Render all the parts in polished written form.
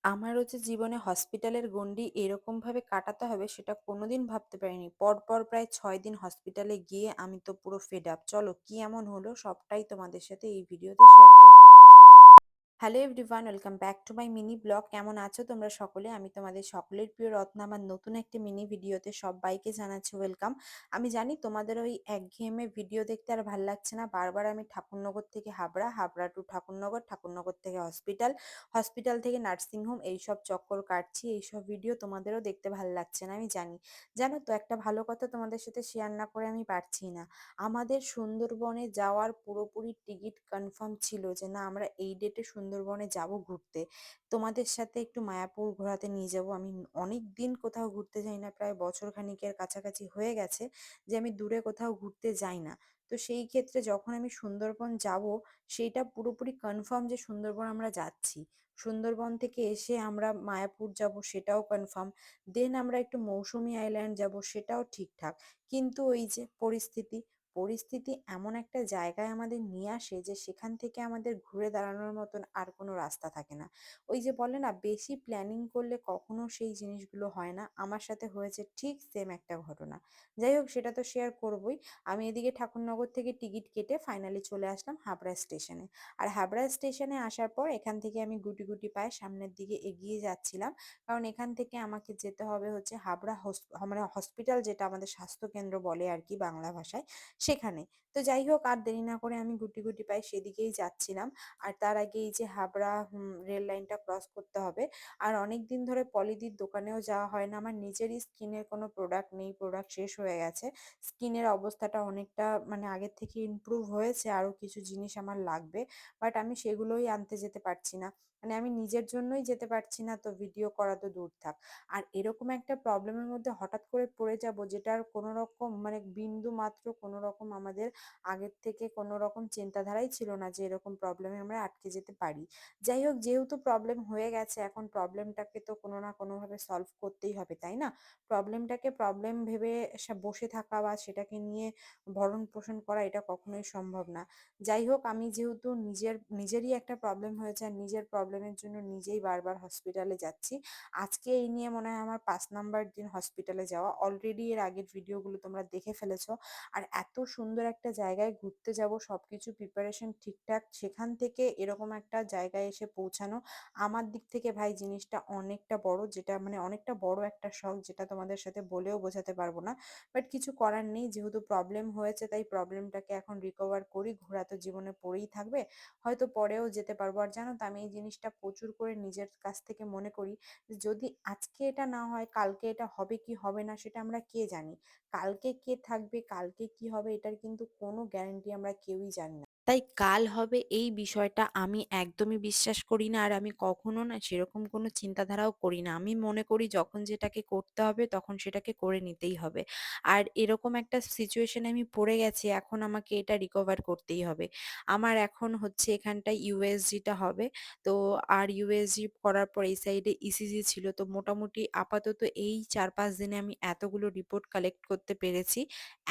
আমারও যে জীবনে হসপিটালের গণ্ডি এরকমভাবে কাটাতে হবে সেটা কোনোদিন ভাবতে পারিনি। পরপর প্রায় ৬ দিন হসপিটালে গিয়ে আমি তো পুরো ফেড আপ। চলো কি এমন হলো সবটাই তোমাদের সাথে এই ভিডিওতে শেয়ার করব। Hello everyone, welcome back to my mini blog. কেমন আছো তোমরা সকলে? আমি তোমাদের সকলের প্রিয় রত্না আমার নতুন একটি মিনি ভিডিওতে সবাইকে জানাচ্ছি ওয়েলকাম। আমি জানি তোমাদের ওই একঘেয়েমে ভিডিও দেখতে আর ভাল লাগছে না। বারবার আমি ঠাকুরনগর থেকে হাবড়া, হাবড়া টু ঠাকুরনগর, ঠাকুরনগর থেকে হসপিটাল, হসপিটাল থেকে নার্সিংহোম এইসব চক্কর কাটছি। এইসব ভিডিও তোমাদেরও দেখতে ভাল লাগছে না আমি জানি। জানো তো, একটা ভালো কথা তোমাদের সাথে শেয়ার না করে আমি পারছি না। আমাদের সুন্দরবনে যাওয়ার পুরোপুরি টিকিট কনফার্ম ছিল যে না, আমরা এই ডেটে সুন্দরবনে যাব ঘুরতে। তোমাদের সাথে একটু মায়াপুর ঘোরাতে নিয়ে যাব। আমি অনেক দিন কোথাও ঘুরতে যাই না, প্রায় বছর খানিকের কাছাকাছি হয়ে গেছে যে আমি দূরে কোথাও ঘুরতে যাই না। তো সেই ক্ষেত্রে যখন আমি সুন্দরবন যাব, সেইটা পুরোপুরি কনফার্ম যে সুন্দরবন আমরা যাচ্ছি। সুন্দরবন থেকে এসে আমরা মায়াপুর যাব সেটাও কনফার্ম। দেন আমরা একটু মৌসুমী আইল্যান্ড যাব সেটাও ঠিকঠাক। কিন্তু ওই যে পরিস্থিতি, পরিস্থিতি এমন একটা জায়গায় আমাদের নিয়ে আসে যে সেখান থেকে আমাদের ঘুরে দাঁড়ানোর মতন আর কোনো রাস্তা থাকে না। ওই যে বলে না, বেশি প্ল্যানিং করলে কখনো সেই জিনিসগুলো হয় না। আমার সাথে হয়েছে ঠিক সেম একটা ঘটনা। যাই হোক, সেটা তো শেয়ার করবই। আমি এদিকে ঠাকুরনগর থেকে টিকিট কেটে ফাইনালি চলে আসলাম হাবড়া স্টেশনে। আর হাবড়া স্টেশনে আসার পর এখান থেকে আমি গুটি গুটি পায়ে সামনের দিকে এগিয়ে যাচ্ছিলাম। কারণ এখান থেকে আমাকে যেতে হবে হচ্ছে হাবড়া মানে হসপিটাল, যেটা আমাদের স্বাস্থ্য কেন্দ্র বলে আর কি বাংলা ভাষায়, সেখানে। তো যাই হোক, আর দেরি না করে আমি গুটি গুটি পায়ে সেদিকেই যাচ্ছিলাম। আর তার আগে এই যে হাবড়া রেল লাইনটা ক্রস করতে হবে। আর অনেক দিন ধরে পলিদির দোকানেও যাওয়া হয় না। আমার নিজেরই স্কিনের কোনো প্রোডাক্ট নেই, প্রোডাক্ট শেষ হয়ে গেছে। স্কিনের অবস্থাটা অনেকটা মানে আগের থেকে ইমপ্রুভ হয়েছে, আরো কিছু জিনিস আমার লাগবে। বাট আমি সেগুলোই আনতে যেতে পারছি না। মানে আমি নিজের জন্যই যেতে পারছি না, তো ভিডিও করা তো দূর থাক। আর এরকম একটা প্রবলেমের মধ্যে হঠাৎ করে পড়ে যাব, যেটার কোনো রকম মানে বিন্দু মাত্র কোনো রকম আমাদের আগের থেকে কোনো রকম চিন্তাধারাই ছিল না যে এরকম প্রবলেমে আমরা আটকে যেতে পারি। যাই হোক, যেহেতু প্রবলেম হয়ে গেছে, এখন প্রবলেমটাকে তো কোনো না কোনোভাবে সলভ করতেই হবে, তাই না? প্রবলেমটাকে প্রবলেম ভেবে বসে থাকা বা সেটাকে নিয়ে ভরণ পোষণ করা, এটা কখনোই সম্ভব না। যাই হোক, আমি যেহেতু নিজেরই একটা প্রবলেম হয়েছে আর নিজের প্রবলেমের জন্য নিজেই বারবার হসপিটালে যাচ্ছি। আজকে এই নিয়ে মনে হয় আমার ৫ নাম্বার দিন হসপিটালে যাওয়া। অলরেডি এর আগের ভিডিওগুলো তোমরা দেখে ফেলেছো। আর এত সুন্দর একটা জায়গায় ঘুরতে যাব, সবকিছু প্রিপারেশন ঠিকঠাক, সেখান থেকে এরকম একটা জায়গায় এসে পৌঁছানো আমার দিক থেকে ভাই জিনিসটা অনেকটা বড়, যেটা মানে অনেকটা বড় একটা শখ, যেটা তোমাদের সাথে বলেও বোঝাতে পারবো না। বাট কিছু করার নেই, যেহেতু প্রবলেম হয়েছে তাই প্রবলেমটাকে এখন রিকভার করি। ঘোরা তো জীবনে পড়েই থাকবে, হয়তো পরেও যেতে পারবো। আর জানো তো, আমি এই জিনিসটা প্রচুর করে নিজের কাছ থেকে মনে করি, যদি আজকে এটা না হয় কালকে এটা হবে কি হবে না সেটা আমরা কে জানি। কালকে কে থাকবে, কালকে কি হবে, এটার কিন্তু কোনো গ্যারান্টি আমরা কেউই জানি না। তাই কাল হবে এই বিষয়টা আমি একদমই বিশ্বাস করি না। আর আমি কখনো না সেরকম কোনো চিন্তাধারাও করি না। আমি মনে করি যখন যেটাকে করতে হবে তখন সেটাকে করে নিতেই হবে। আর এরকম একটা সিচুয়েশনে আমি পড়ে গেছি, এখন আমাকে এটা রিকভার করতেই হবে। আমার এখন হচ্ছে এখানটায় ইউএসজিটা হবে। তো আর ইউএসজি করার পর এই সাইডে ইসিজি ছিল। তো মোটামুটি আপাতত এই ৪-৫ দিনে আমি এতগুলো রিপোর্ট কালেক্ট করতে পেরেছি।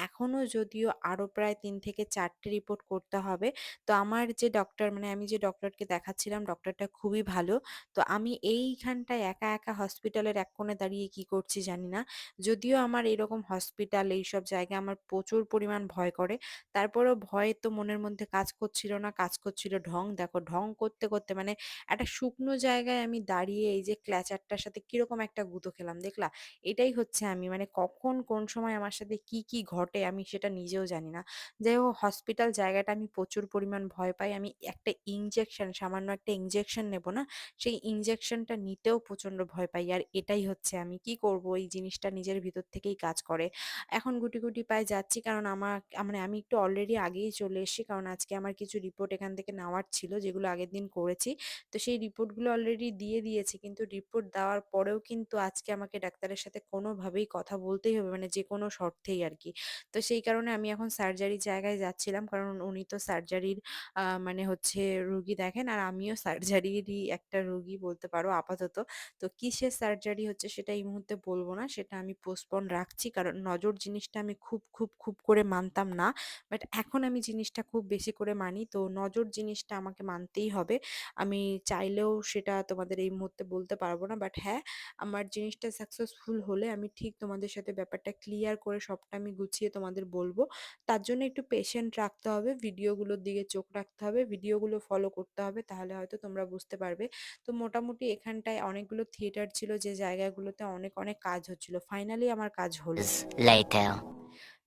এখনো যদিও আরো প্রায় ৩ থেকে ৪ টে রিপোর্ট করতে হবে। তো আমার যে ডক্টর, মানে আমি যে ডক্টরকে দেখাচ্ছিলাম, ডক্টরটা খুবই ভালো। তো আমি এইখানটায় একা একা হসপিটালের এক কোণে দাঁড়িয়ে কি করছি জানি না। যদিও আমার এরকম হসপিটাল এইসব জায়গায় আমার প্রচুর পরিমাণ ভয় করে। তারপরেও ভয় তো মনের মধ্যে কাজ করছিল না, কাজ করছিল ঢং। দেখো, ঢং করতে করতে মানে একটা শুকনো জায়গায় আমি দাঁড়িয়ে এই যে ক্ল্যাচারটার সাথে কিরকম একটা গুঁতো খেলাম, দেখলা? এটাই হচ্ছে আমি, মানে কখন কোন সময় আমার সাথে কি কি ঘটে আমি সেটা নিজেও জানি না। যাই হোক, হসপিটাল জায়গাটা আমি প্রচুর পরিমাণ ভয় পাই। আমি একটা ইনজেকশন, সামান্য একটা ইনজেকশন নেব না, সেই ইনজেকশনটা নিতেও প্রচন্ড ভয় পাই। আর এটাই হচ্ছে, আমি কি করব, এই জিনিসটা নিজের ভিতর থেকেই কাজ করে। এখন গুটি গুটি পায়ে যাচ্ছি, কারণ মানে আমি একটু অলরেডি আগেই চলে এসেছি, কারণ আজকে আমার কিছু রিপোর্ট এখান থেকে নেওয়ার ছিল যেগুলো আগের দিন করেছি। তো সেই রিপোর্টগুলো অলরেডি দিয়ে দিয়েছি, কিন্তু রিপোর্ট দেওয়ার পরেও কিন্তু আজকে আমাকে ডাক্তারের সাথে কোনোভাবেই কথা বলতেই হবে, মানে যে কোনো শর্তেই আর কি। তো সেই কারণে আমি এখন সার্জারির জায়গায় যাচ্ছিলাম, কারণ উনি তো সার্জারির মানে হচ্ছে রুগী দেখেন, আর আমিও সার্জারিরই একটা রুগী বলতে পারো আপাতত। তো কিসের সার্জারি হচ্ছে সেটা এই মুহূর্তে বলব না। সেটা আমি পোস্টপোন রাখছি। কারণ নজর জিনিসটা আমি খুব করে মানতাম না। বাট এখন আমি জিনিসটা খুব বেশি করে মানি। তো নজর জিনিসটা আমাকে মানতেই হবে। আমি চাইলেও সেটা তোমাদের এই মুহূর্তে বলতে পারব না। বাট হ্যাঁ, আমার জিনিসটা সাকসেসফুল হলে আমি ঠিক তোমাদের সাথে ব্যাপারটা ক্লিয়ার করে সবটা আমি গুছিয়ে তোমাদের বলব। তার জন্য একটু পেশেন্ট রাখতে হবে, ভিডিওগুলোর দিকে চোখ রাখতে হবে, ভিডিওগুলো ফলো করতে হবে, তাহলে হয়তো তোমরা বুঝতে পারবে। তো মোটামুটি এখানটায় অনেকগুলো থিয়েটার ছিল যে জায়গাগুলোতে অনেক কাজ হচ্ছিল। ফাইনালি আমার কাজ হলো। Later.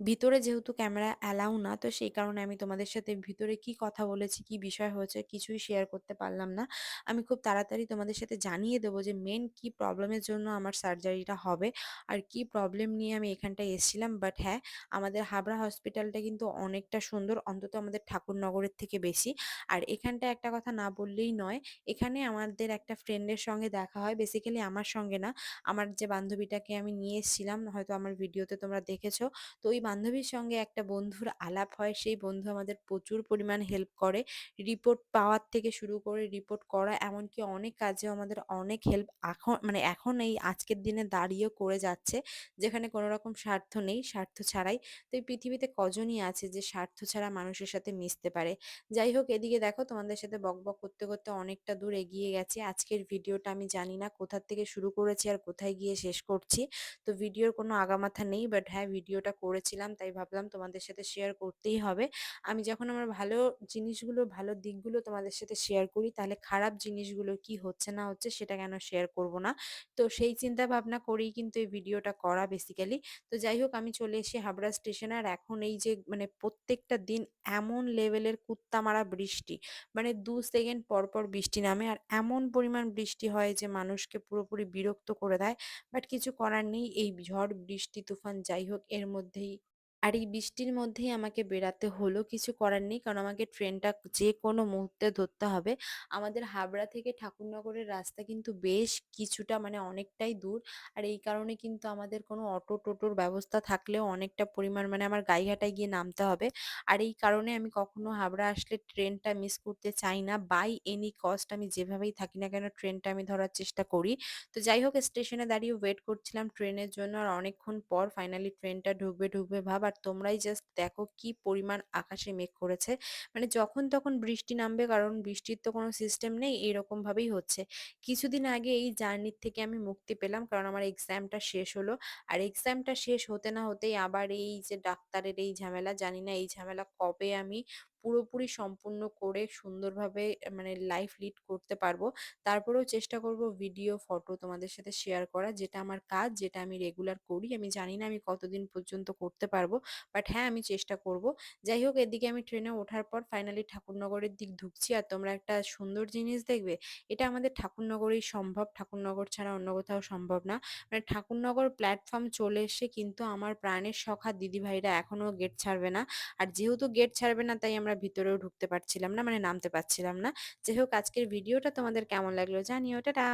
ভিতরে যেহেতু ক্যামেরা অ্যালাউ না, তো সেই কারণে আমি তোমাদের সাথে ভিতরে কি কথা বলেছি, কি বিষয় হয়েছে কিছুই শেয়ার করতে পারলাম না। আমি খুব তাড়াতাড়ি তোমাদের সাথে জানিয়ে দেবো যে মেন কি প্রবলেমের জন্য আমার সার্জারিটা হবে আর কি প্রবলেম নিয়ে আমি এখানটায় এসেছিলাম। বাট হ্যাঁ, আমাদের হাবড়া হসপিটালটা কিন্তু অনেকটা সুন্দর, অন্তত আমাদের ঠাকুরনগরের থেকে বেশি। আর এখানটায় একটা কথা না বললেই নয়, এখানে আমাদের একটা ফ্রেন্ডের সঙ্গে দেখা হয়, বেসিক্যালি আমার সঙ্গে না, আমার যে বান্ধবীটাকে আমি নিয়ে এসেছিলাম, হয়তো আমার ভিডিওতে তোমরা দেখেছো। তো ওই বান্ধবীর সঙ্গে একটা বন্ধুর আলাপ হয়, সেই বন্ধু আমাদের প্রচুর পরিমাণ হেল্প করে, রিপোর্ট পাওয়ার থেকে শুরু করে রিপোর্ট করা, এমনকি অনেক কাজেও আমাদের অনেক হেল্প এখন মানে এখন এই আজকের দিনে দাঁড়িয়েও করে যাচ্ছে, যেখানে কোনো রকম স্বার্থ নেই, স্বার্থ ছাড়াই। তো এই পৃথিবীতে কজনই আছে যে স্বার্থ ছাড়া মানুষের সাথে মিশতে পারে। যাই হোক, এদিকে দেখো তোমাদের সাথে বকবক করতে করতে অনেকটা দূর এগিয়ে গেছি। আজকের ভিডিওটা আমি জানি না কোথা থেকে শুরু করেছি আর কোথায় গিয়ে শেষ করছি। তো ভিডিওর কোনো আগামাথা নেই, বাট হ্যাঁ, ভিডিওটা করেছিলাম তাই ভাবলাম তোমাদের সাথে শেয়ার করতেই হবে। আমি যখন আমার ভালো জিনিসগুলো, ভালো দিকগুলো তোমাদের সাথে শেয়ার করি, তাহলে খারাপ জিনিসগুলো কি হচ্ছে না হচ্ছে সেটা কেন শেয়ার করব না। তো সেই চিন্তা ভাবনা করেই কিন্তু এই ভিডিওটা করা বেসিক্যালি। তো যাই হোক, আমি চলে এসেছি হাবড়া স্টেশনে। আর এখন এই যে মানে প্রত্যেকটা দিন এমন লেভেলের কুত্তা মারা বৃষ্টি, মানে 2 সেকেন্ড পর পর বৃষ্টি নামে, আর এমন পরিমাণ বৃষ্টি হয় যে মানুষকে পুরোপুরি বিরক্ত করে দেয়। বাট কিছু করার নেই, এই ঝড় বৃষ্টি তুফান যাই হোক এর মধ্যেই, আর এই বৃষ্টির মধ্যেই আমাকে বেরাতে হলো, কিছু করার নেই, কারণ আমাকে ট্রেনটা যে কোনো মুহূর্তে ধরতে হবে। আমাদের হাবড়া থেকে ঠাকুরনগরের রাস্তা কিন্তু বেশ কিছুটা মানে অনেকটাই দূর। আর এই কারণে কিন্তু আমাদের কোনো অটো টোটোর ব্যবস্থা থাকলেও অনেকটা পরিমাণ মানে আমার গাইঘাটায় গিয়ে নামতে হবে। আর এই কারণে আমি কখনো হাবড়া আসলে ট্রেনটা মিস করতে চাই না, বাই এনি কস্ট আমি যেভাবেই থাকি না কেন ট্রেনটা আমি ধরার চেষ্টা করি। তো যাই হোক, স্টেশনে দাঁড়িয়ে ওয়েট করছিলাম ট্রেনের জন্য, আর অনেকক্ষণ পর ফাইনালি ট্রেনটা ঢুকবে ঢুকবে ভাব। আর তোমরাই জাস্ট দেখো কি পরিমাণ আকাশে মেঘ করেছে, মানে যখন তখন বৃষ্টি নামবে, কারণ বৃষ্টির তো কোনো সিস্টেম নেই, এইরকম ভাবেই হচ্ছে। কিছুদিন আগে এই জার্নির থেকে আমি মুক্তি পেলাম, কারণ আমার এক্সামটা শেষ হলো। আর এক্সামটা শেষ হতে না হতেই আবার এই যে ডাক্তারের এই ঝামেলা, জানি না এই ঝামেলা কবে আমি পুরোপুরি সম্পূর্ণ করে সুন্দরভাবে মানে লাইফ লিড করতে পারবো। তারপরেও চেষ্টা করব ভিডিও, ফটো তোমাদের সাথে শেয়ার করা, যেটা আমার কাজ, যেটা আমি রেগুলার করি। আমি জানি না আমি কতদিন পর্যন্ত করতে পারবো, বাট হ্যাঁ, আমি চেষ্টা করব। যাই হোক, এদিকে আমি ট্রেনে ওঠার পর ফাইনালি ঠাকুরনগরের দিক ঢুকছি। আর তোমরা একটা সুন্দর জিনিস দেখবে, এটা আমাদের ঠাকুরনগরেই সম্ভব, ঠাকুরনগর ছাড়া অন্য কোথাও সম্ভব না। মানে ঠাকুরনগর প্ল্যাটফর্ম চলে এসে কিন্তু আমার প্রাণের সখা দিদিভাইরা এখনো গেট ছাড়বে না। আর যেহেতু গেট ছাড়বে না, তাই আমরা ভিতরেও ঢুকতে পারছিলাম না, মানে নামতে পারছিলাম না। যাই হোক, আজকের ভিডিওটা তোমাদের কেমন লাগলো জানিও। টাটা।